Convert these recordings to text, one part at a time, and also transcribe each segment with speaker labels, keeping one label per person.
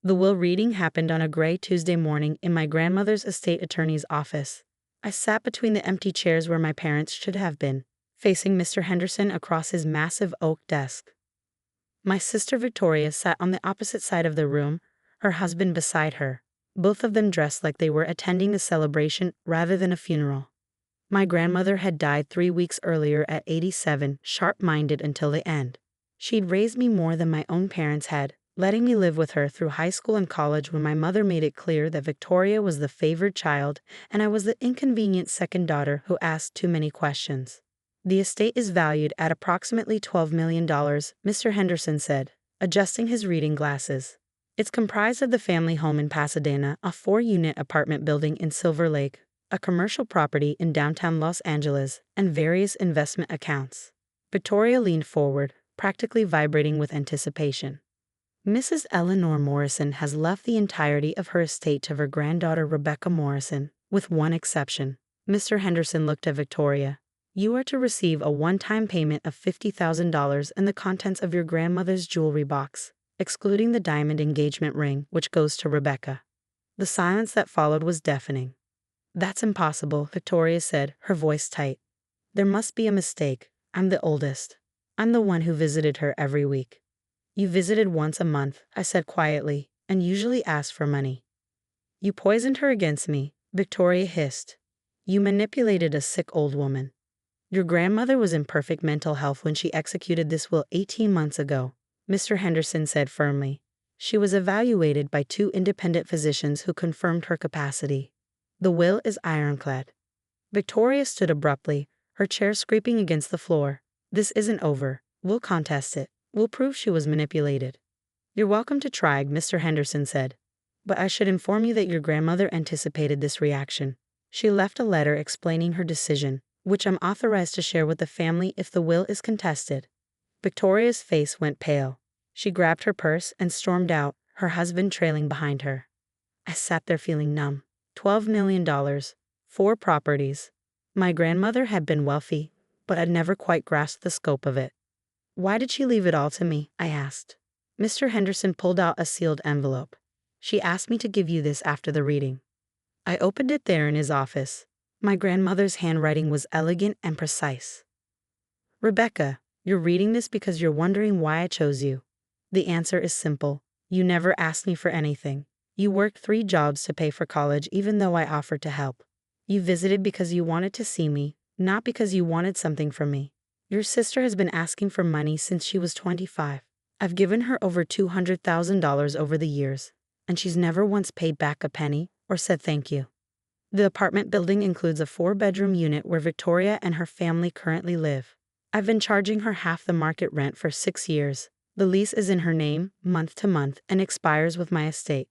Speaker 1: The will reading happened on a gray Tuesday morning in my grandmother's estate attorney's office. I sat between the empty chairs where my parents should have been, facing Mr. Henderson across his massive oak desk. My sister Victoria sat on the opposite side of the room, her husband beside her, both of them dressed like they were attending a celebration rather than a funeral. My grandmother had died 3 weeks earlier at 87, sharp-minded until the end. She'd raised me more than my own parents had, letting me live with her through high school and college when my mother made it clear that Victoria was the favored child and I was the inconvenient second daughter who asked too many questions. The estate is valued at approximately $12 million, Mr. Henderson said, adjusting his reading glasses. It's comprised of the family home in Pasadena, a 4-unit apartment building in Silver Lake, a commercial property in downtown Los Angeles, and various investment accounts. Victoria leaned forward, practically vibrating with anticipation. Mrs. Eleanor Morrison has left the entirety of her estate to her granddaughter Rebecca Morrison, with one exception. Mr. Henderson looked at Victoria. You are to receive a one-time payment of $50,000 and the contents of your grandmother's jewelry box, excluding the diamond engagement ring, which goes to Rebecca. The silence that followed was deafening. That's impossible, Victoria said, her voice tight. There must be a mistake. I'm the oldest. I'm the one who visited her every week. You visited once a month, I said quietly, and usually asked for money. You poisoned her against me, Victoria hissed. You manipulated a sick old woman. Your grandmother was in perfect mental health when she executed this will 18 months ago, Mr. Henderson said firmly. She was evaluated by 2 independent physicians who confirmed her capacity. The will is ironclad. Victoria stood abruptly, her chair scraping against the floor. This isn't over. We'll contest it. We'll prove she was manipulated. You're welcome to try, Mr. Henderson said. But I should inform you that your grandmother anticipated this reaction. She left a letter explaining her decision, which I'm authorized to share with the family if the will is contested. Victoria's face went pale. She grabbed her purse and stormed out, her husband trailing behind her. I sat there feeling numb. $12 million, 4 properties. My grandmother had been wealthy, but I'd never quite grasped the scope of it. Why did she leave it all to me? I asked. Mr. Henderson pulled out a sealed envelope. She asked me to give you this after the reading. I opened it there in his office. My grandmother's handwriting was elegant and precise. Rebecca, you're reading this because you're wondering why I chose you. The answer is simple. You never asked me for anything. You worked 3 jobs to pay for college even though I offered to help. You visited because you wanted to see me, not because you wanted something from me. Your sister has been asking for money since she was 25. I've given her over $200,000 over the years, and she's never once paid back a penny or said thank you. The apartment building includes a 4-bedroom unit where Victoria and her family currently live. I've been charging her half the market rent for 6 years. The lease is in her name, month to month, and expires with my estate.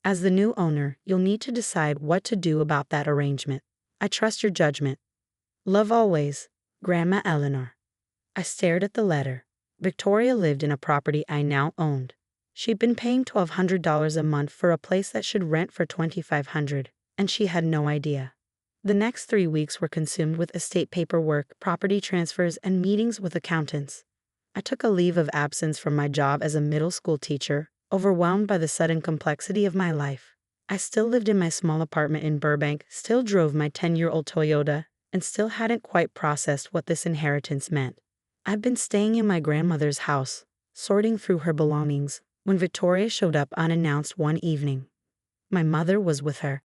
Speaker 1: As the new owner, you'll need to decide what to do about that arrangement. I trust your judgment. Love always, Grandma Eleanor. I stared at the letter. Victoria lived in a property I now owned. She'd been paying $1,200 a month for a place that should rent for $2,500, and she had no idea. The next 3 weeks were consumed with estate paperwork, property transfers, and meetings with accountants. I took a leave of absence from my job as a middle school teacher, overwhelmed by the sudden complexity of my life. I still lived in my small apartment in Burbank, still drove my 10-year-old Toyota, and still hadn't quite processed what this inheritance meant. I'd been staying in my grandmother's house, sorting through her belongings, when Victoria showed up unannounced one evening. My mother was with her.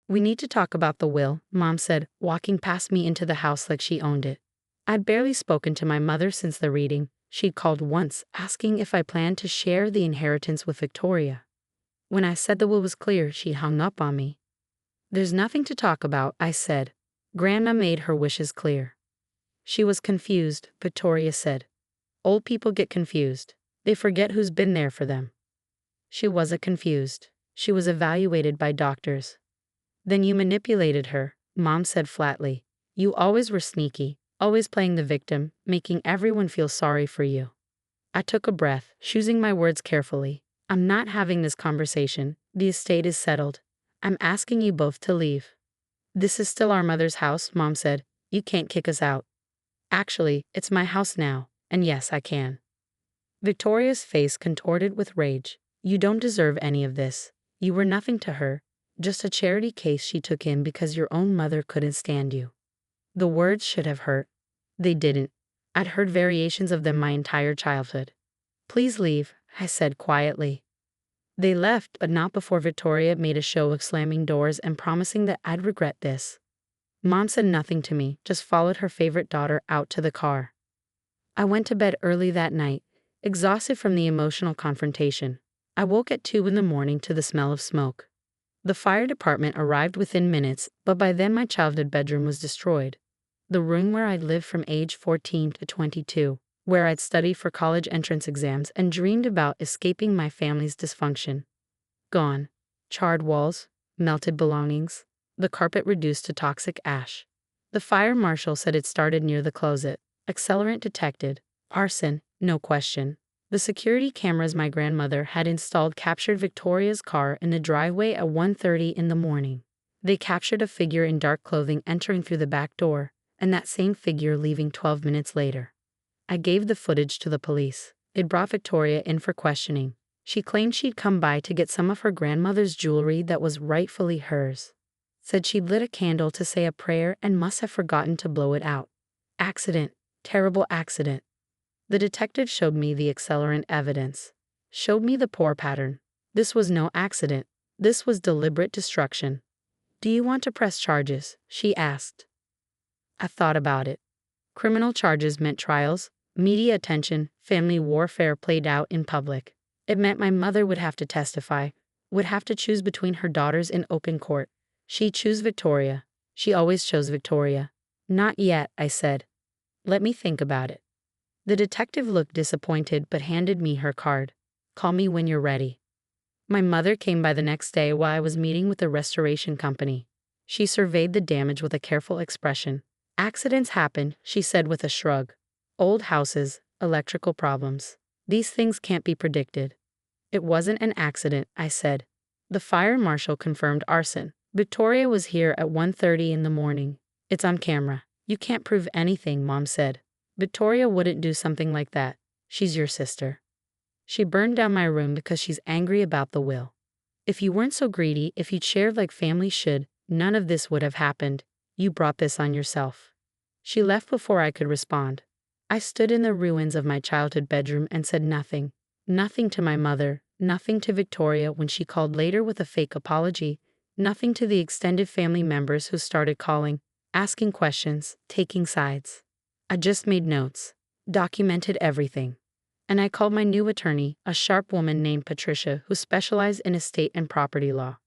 Speaker 1: We need to talk about the will, Mom said, walking past me into the house like she owned it. I'd barely spoken to my mother since the reading. She'd called once, asking if I planned to share the inheritance with Victoria. When I said the will was clear, she hung up on me. There's nothing to talk about, I said. Grandma made her wishes clear. She was confused, Victoria said. Old people get confused. They forget who's been there for them. She wasn't confused. She was evaluated by doctors. Then you manipulated her, Mom said flatly. You always were sneaky, always playing the victim, making everyone feel sorry for you. I took a breath, choosing my words carefully. I'm not having this conversation. The estate is settled. I'm asking you both to leave. This is still our mother's house, Mom said. You can't kick us out. Actually, it's my house now, and yes, I can. Victoria's face contorted with rage. You don't deserve any of this. You were nothing to her, just a charity case she took in because your own mother couldn't stand you. The words should have hurt. They didn't. I'd heard variations of them my entire childhood. Please leave, I said quietly. They left, but not before Victoria made a show of slamming doors and promising that I'd regret this. Mom said nothing to me, just followed her favorite daughter out to the car. I went to bed early that night, exhausted from the emotional confrontation. I woke at 2 in the morning to the smell of smoke. The fire department arrived within minutes, but by then my childhood bedroom was destroyed. The room where I'd lived from age 14 to 22, where I'd studied for college entrance exams and dreamed about escaping my family's dysfunction. Gone. Charred walls, melted belongings, the carpet reduced to toxic ash. The fire marshal said it started near the closet. Accelerant detected. Arson, no question. The security cameras my grandmother had installed captured Victoria's car in the driveway at 1:30 in the morning. They captured a figure in dark clothing entering through the back door, and that same figure leaving 12 minutes later. I gave the footage to the police. They brought Victoria in for questioning. She claimed she'd come by to get some of her grandmother's jewelry that was rightfully hers. Said she'd lit a candle to say a prayer and must have forgotten to blow it out. Accident. Terrible accident. The detective showed me the accelerant evidence. Showed me the pour pattern. This was no accident. This was deliberate destruction. Do you want to press charges? She asked. I thought about it. Criminal charges meant trials, media attention, family warfare played out in public. It meant my mother would have to testify, would have to choose between her daughters in open court. She'd choose Victoria. She always chose Victoria. Not yet, I said. Let me think about it. The detective looked disappointed but handed me her card. Call me when you're ready. My mother came by the next day while I was meeting with the restoration company. She surveyed the damage with a careful expression. Accidents happen, she said with a shrug. Old houses, electrical problems. These things can't be predicted. It wasn't an accident, I said. The fire marshal confirmed arson. Victoria was here at 1:30 in the morning. It's on camera. You can't prove anything, Mom said. Victoria wouldn't do something like that. She's your sister. She burned down my room because she's angry about the will. If you weren't so greedy, if you'd shared like family should, none of this would have happened. You brought this on yourself. She left before I could respond. I stood in the ruins of my childhood bedroom and said nothing. Nothing to my mother, nothing to Victoria when she called later with a fake apology, nothing to the extended family members who started calling, asking questions, taking sides. I just made notes, documented everything. And I called my new attorney, a sharp woman named Patricia who specialized in estate and property law.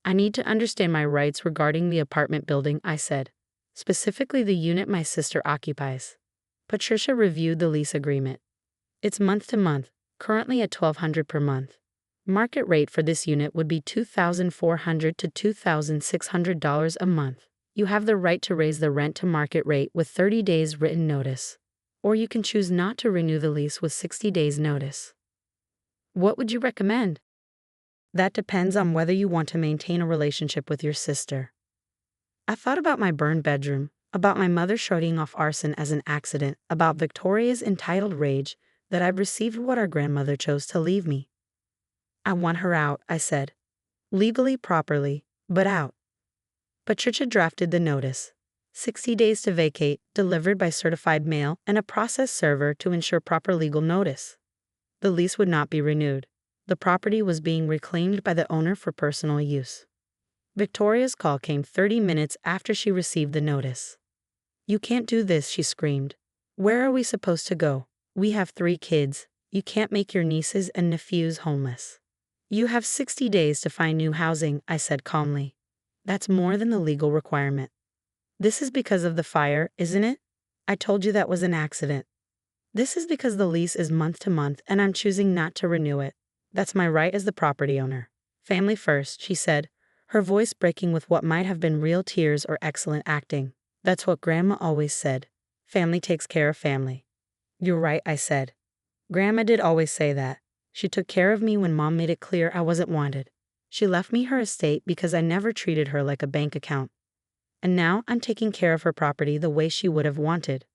Speaker 1: I need to understand my rights regarding the apartment building, I said. Specifically the unit my sister occupies. Patricia reviewed the lease agreement. It's month to month, currently at $1,200 per month. Market rate for this unit would be $2,400 to $2,600 a month. You have the right to raise the rent to market rate with 30 days written notice. Or you can choose not to renew the lease with 60 days notice. What would you recommend? That depends on whether you want to maintain a relationship with your sister. I thought about my burned bedroom, about my mother shrugging off arson as an accident, about Victoria's entitled rage that I'd received what our grandmother chose to leave me. I want her out, I said. Legally, properly, but out. Patricia drafted the notice. 60 days to vacate, delivered by certified mail, and a process server to ensure proper legal notice. The lease would not be renewed. The property was being reclaimed by the owner for personal use. Victoria's call came 30 minutes after she received the notice. You can't do this, she screamed. Where are we supposed to go? We have 3 kids. You can't make your nieces and nephews homeless. You have 60 days to find new housing, I said calmly. That's more than the legal requirement. This is because of the fire, isn't it? I told you that was an accident. This is because the lease is month to month and I'm choosing not to renew it. That's my right as the property owner. Family first, she said, her voice breaking with what might have been real tears or excellent acting. That's what Grandma always said. Family takes care of family. You're right, I said. Grandma did always say that. She took care of me when Mom made it clear I wasn't wanted. She left me her estate because I never treated her like a bank account. And now I'm taking care of her property the way she would have wanted.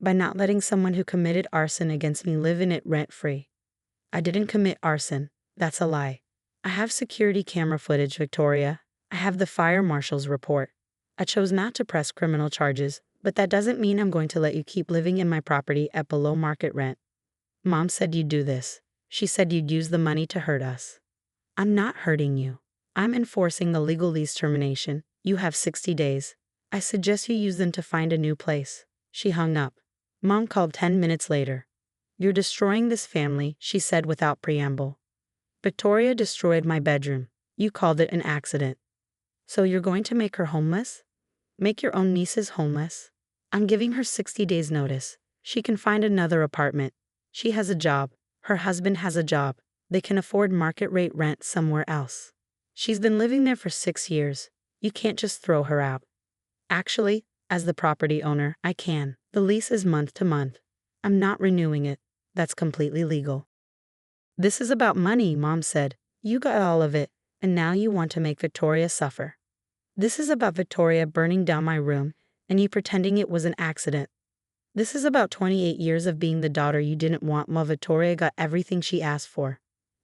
Speaker 1: By not letting someone who committed arson against me live in it rent-free. I didn't commit arson. That's a lie. I have security camera footage, Victoria. I have the fire marshal's report. I chose not to press criminal charges, but that doesn't mean I'm going to let you keep living in my property at below market rent. Mom said you'd do this. She said you'd use the money to hurt us. I'm not hurting you. I'm enforcing the legal lease termination. You have 60 days. I suggest you use them to find a new place. She hung up. Mom called 10 minutes later. You're destroying this family, she said without preamble. Victoria destroyed my bedroom. You called it an accident. So you're going to make her homeless? Make your own nieces homeless? I'm giving her 60 days notice. She can find another apartment. She has a job. Her husband has a job. They can afford market rate rent somewhere else. She's been living there for 6 years. You can't just throw her out. Actually, as the property owner, I can. The lease is month to month. I'm not renewing it. That's completely legal. This is about money, Mom said. You got all of it, and now you want to make Victoria suffer. This is about Victoria burning down my room, and you pretending it was an accident. This is about 28 years of being the daughter you didn't want while Victoria got everything she asked for.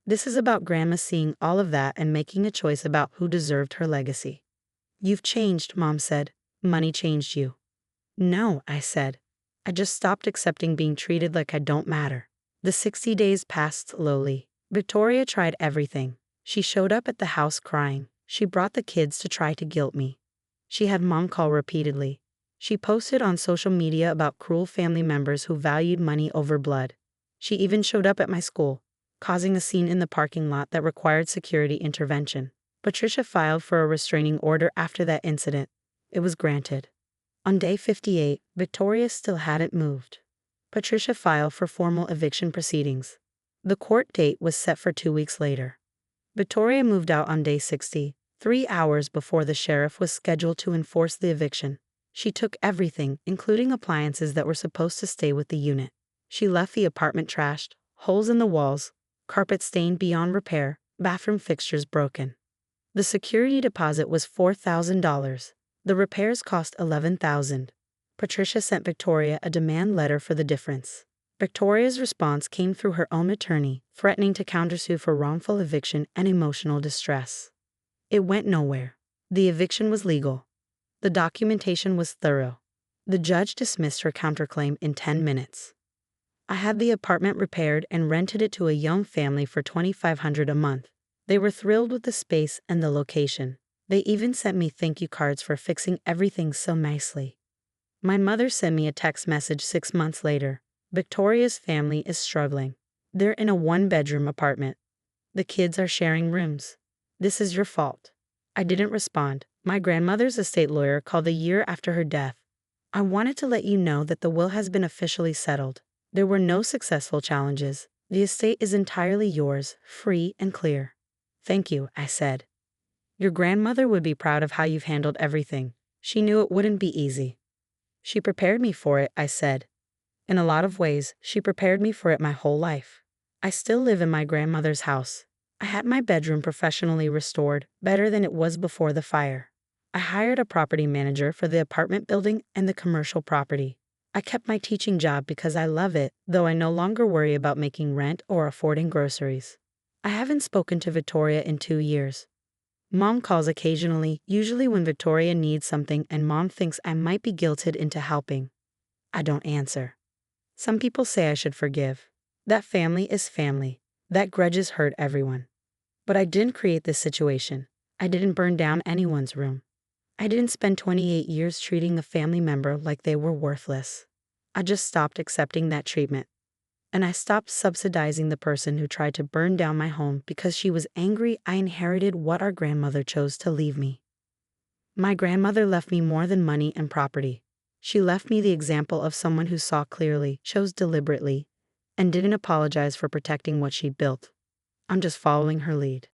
Speaker 1: This is about Grandma seeing all of that and making a choice about who deserved her legacy. You've changed, Mom said. Money changed you. No, I said. I just stopped accepting being treated like I don't matter. The 60 days passed slowly. Victoria tried everything. She showed up at the house crying. She brought the kids to try to guilt me. She had Mom call repeatedly. She posted on social media about cruel family members who valued money over blood. She even showed up at my school, causing a scene in the parking lot that required security intervention. Patricia filed for a restraining order after that incident. It was granted. On day 58, Victoria still hadn't moved. Patricia filed for formal eviction proceedings. The court date was set for 2 weeks later. Victoria moved out on day 60, 3 hours before the sheriff was scheduled to enforce the eviction. She took everything, including appliances that were supposed to stay with the unit. She left the apartment trashed, holes in the walls, carpet stained beyond repair, bathroom fixtures broken. The security deposit was $4,000. The repairs cost $11,000. Patricia sent Victoria a demand letter for the difference. Victoria's response came through her own attorney, threatening to countersue for wrongful eviction and emotional distress. It went nowhere. The eviction was legal. The documentation was thorough. The judge dismissed her counterclaim in 10 minutes. I had the apartment repaired and rented it to a young family for $2,500 a month. They were thrilled with the space and the location. They even sent me thank you cards for fixing everything so nicely. My mother sent me a text message 6 months later. Victoria's family is struggling. They're in a 1-bedroom apartment. The kids are sharing rooms. This is your fault. I didn't respond. My grandmother's estate lawyer called a year after her death. I wanted to let you know that the will has been officially settled. There were no successful challenges. The estate is entirely yours, free and clear. Thank you, I said. Your grandmother would be proud of how you've handled everything. She knew it wouldn't be easy. She prepared me for it, I said. In a lot of ways, she prepared me for it my whole life. I still live in my grandmother's house. I had my bedroom professionally restored, better than it was before the fire. I hired a property manager for the apartment building and the commercial property. I kept my teaching job because I love it, though I no longer worry about making rent or affording groceries. I haven't spoken to Victoria in 2 years. Mom calls occasionally, usually when Victoria needs something and Mom thinks I might be guilted into helping. I don't answer. Some people say I should forgive. That family is family. That grudges hurt everyone. But I didn't create this situation. I didn't burn down anyone's room. I didn't spend 28 years treating a family member like they were worthless. I just stopped accepting that treatment. And I stopped subsidizing the person who tried to burn down my home because she was angry I inherited what our grandmother chose to leave me. My grandmother left me more than money and property. She left me the example of someone who saw clearly, chose deliberately, and didn't apologize for protecting what she built. I'm just following her lead.